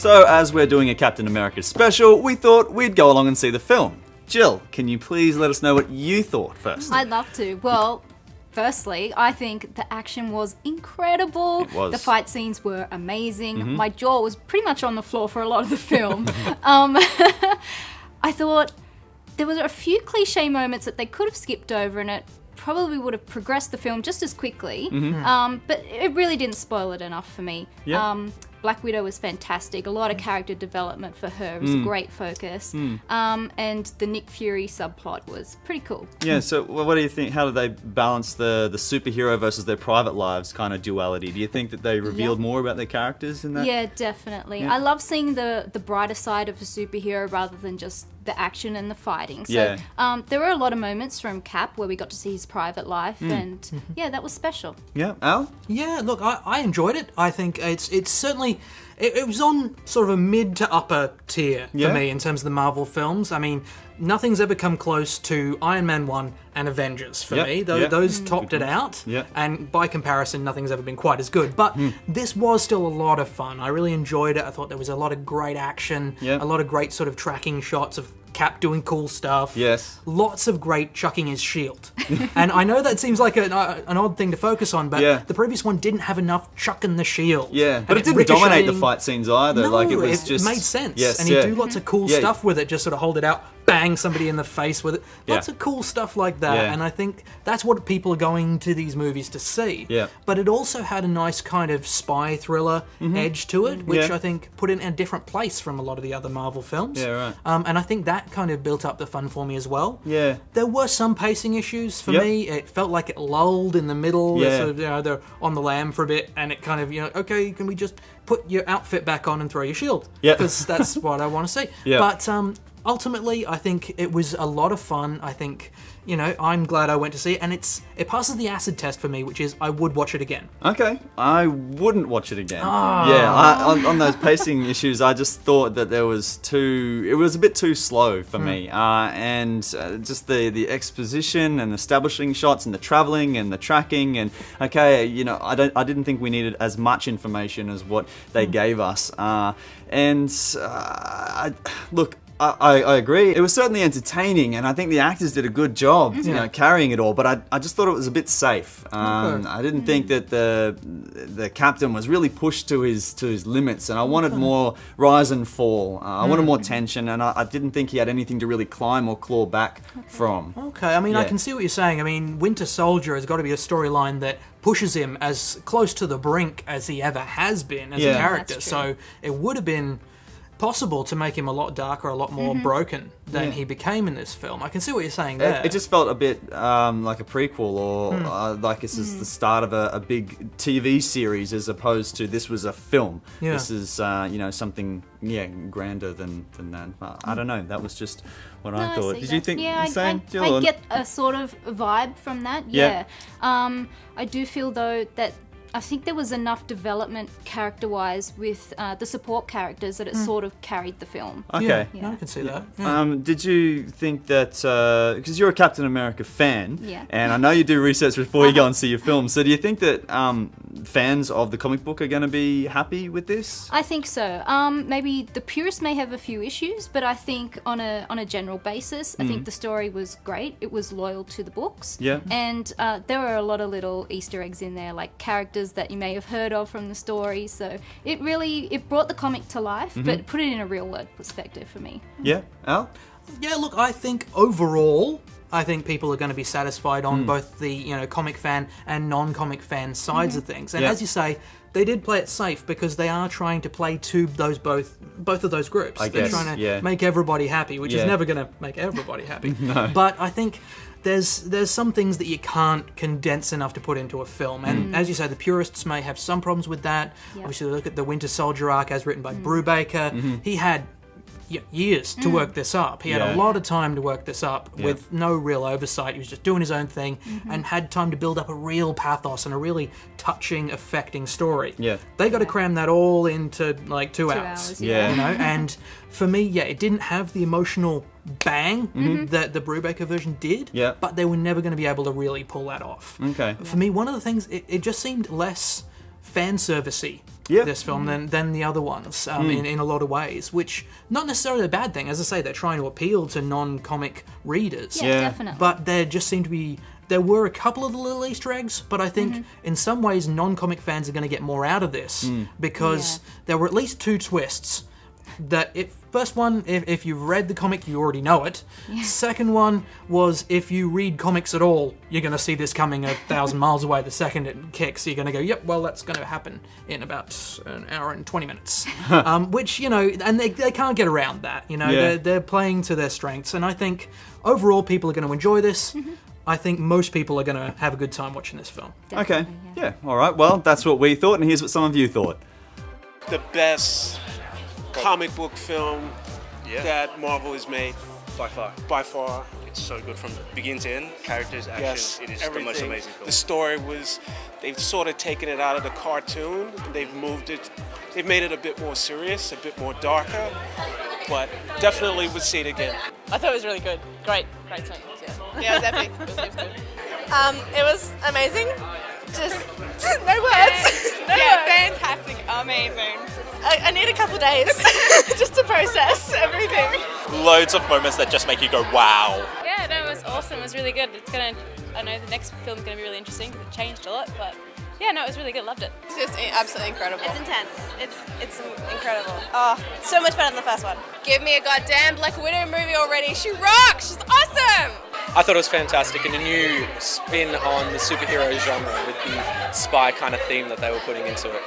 So as we're doing a Captain America special, we thought we'd go along and see the film. Jill, can you please let us know what you thought first? I'd love to. Well, firstly, I think the action was incredible. It was. The fight scenes were amazing. My jaw was pretty much on the floor for a lot of the film. I thought there were a few cliche moments that they could have skipped over, and it probably would have progressed the film just as quickly. But it really didn't spoil it enough for me. Yeah. Black Widow was fantastic. A lot of character development for her. It was a great focus. And the Nick Fury subplot was pretty cool. Yeah, so what do you think? How do they balance the superhero versus their private lives kind of duality? Do you think that they revealed more about their characters in that? Yeah, definitely. Yeah. I love seeing the brighter side of a superhero rather than just the action and the fighting. So Yeah. there were a lot of moments from Cap where we got to see his private life, and yeah, that was special. Yeah, Al? Yeah, look, I enjoyed it. I think it's certainly... It was on sort of a mid to upper tier for Yeah. me in terms of the Marvel films. I mean, nothing's ever come close to Iron Man 1 and Avengers for Yep, me. yep. Those topped it out. Yep. And by comparison, nothing's ever been quite as good. But this was still a lot of fun. I really enjoyed it. I thought there was a lot of great action, Yep. a lot of great sort of tracking shots of Cap doing cool stuff. Yes. Lots of great chucking his shield. And I know that seems like an odd thing to focus on, but Yeah. the previous one didn't have enough chucking the shield. Yeah, And but it didn't dominate the fight scenes either. No, Like it was just made sense. Yes, and he'd yeah. do lots of cool Yeah. stuff with it, just sort of hold it out, bang somebody in the face with it. Lots Yeah. of cool stuff like that. Yeah. And I think that's what people are going to these movies to see. Yeah. But it also had a nice kind of spy thriller edge to it, which Yeah. I think put it in a different place from a lot of the other Marvel films. Yeah, right. And I think that kind of built up the fun for me as well. Yeah. There were some pacing issues for Yep. me. It felt like it lulled in the middle. Yeah. Sort of, they're on the lam for a bit, and it kind of, okay, can we just put your outfit back on and throw your shield? Yep. Because that's what I want to see. Yep. But ultimately, I think it was a lot of fun. I think, I'm glad I went to see it, and it passes the acid test for me, which is I would watch it again. Okay, I wouldn't watch it again. Ah. Yeah, on those pacing issues, I just thought that it was a bit too slow for me, and just the exposition and establishing shots and the traveling and the tracking and I didn't think we needed as much information as what they gave us, look. I agree. It was certainly entertaining, and I think the actors did a good job, carrying it all. But I just thought it was a bit safe. I didn't think that the captain was really pushed to his limits, and I wanted more rise and fall. I wanted more tension, and I didn't think he had anything to really climb or claw back from. Okay, I mean, I Yeah. can see what you're saying. I mean, Winter Soldier has got to be a storyline that pushes him as close to the brink as he ever has been as Yeah. a character. That's So it would have been possible to make him a lot darker, a lot more broken than he became in this film. I can see what you're saying there. It just felt a bit like a prequel, or like this is the start of a big TV series, as opposed to this was a film. Yeah. This is something grander than that. But I don't know. That was just what I thought. Did you think the same, Jill? I get a sort of vibe from that. Yeah. I do feel though that I think there was enough development character-wise with the support characters that it sort of carried the film. Okay. Yeah, I can see that. Yeah. Did you think that, because you're a Captain America fan, Yeah. and I know you do research before you go and see your film, so do you think that fans of the comic book are going to be happy with this? I think so. Maybe the purists may have a few issues, but I think on a general basis, I think the story was great. It was loyal to the books. Yeah. And there were a lot of little Easter eggs in there, like characters that you may have heard of from the story. So it brought the comic to life, but put it in a real world perspective for me. Yeah. Al? Yeah, look, I think overall, I think people are going to be satisfied on both the comic fan and non-comic fan sides of things. And Yeah. as you say, they did play it safe because they are trying to play to those both of those groups. They're guess, trying to yeah. make everybody happy, which is Yeah. never going to make everybody happy. No. But I think there's some things that you can't condense enough to put into a film. And as you say, the purists may have some problems with that. Yep. Obviously, look at the Winter Soldier arc as written by Brubaker. He had years to work this up. He had Yeah. a lot of time to work this up with no real oversight. He was just doing his own thing and had time to build up a real pathos and a really touching, affecting story. Yeah. They got to cram that all into like 2 2 hours. hours, Yeah. You know, and for me, it didn't have the emotional bang that the Brubaker version did, Yeah. but they were never going to be able to really pull that off. Okay. For me, one of the things, it just seemed less fan servicey. Yeah. This film than the other ones in a lot of ways, which not necessarily a bad thing. As I say, they're trying to appeal to non-comic readers. Yeah, definitely. But there just seemed to be, there were a couple of the little Easter eggs, but I think in some ways non-comic fans are going to get more out of this because there were at least 2 twists. First one, if you've read the comic, you already know it. Yeah. Second one was if you read comics at all, you're going to see this coming 1,000 miles away. The second it kicks, you're going to go, yep, well, that's going to happen in about an hour and 20 minutes. Which, you know, and they can't get around that. You know, they're playing to their strengths. And I think overall people are going to enjoy this. I think most people are going to have a good time watching this film. Okay. Yeah. All right. Well, that's what we thought, and here's what some of you thought. The best comic book film that Marvel has made. By far. By far. It's so good from begin to end. Characters, action, Yes, it is everything. the most amazing film. The story was, they've sort of taken it out of the cartoon. They've moved it, they've made it a bit more serious, a bit more darker, but definitely would see it again. I thought it was really good. Great song. Yeah, it was epic. It was good. It was amazing. Just no words. Fantastic, amazing. I need a couple days just to process everything. Loads of moments that just make you go, wow. Yeah, no, it was awesome. It was really good. I know the next film's gonna be really interesting because it changed a lot, but yeah, no, it was really good. Loved it. It's just absolutely incredible. It's intense. It's incredible. Oh, so much better than the first one. Give me a goddamn Black Widow movie already. She rocks. She's awesome. I thought it was fantastic and a new spin on the superhero genre with the spy kind of theme that they were putting into it.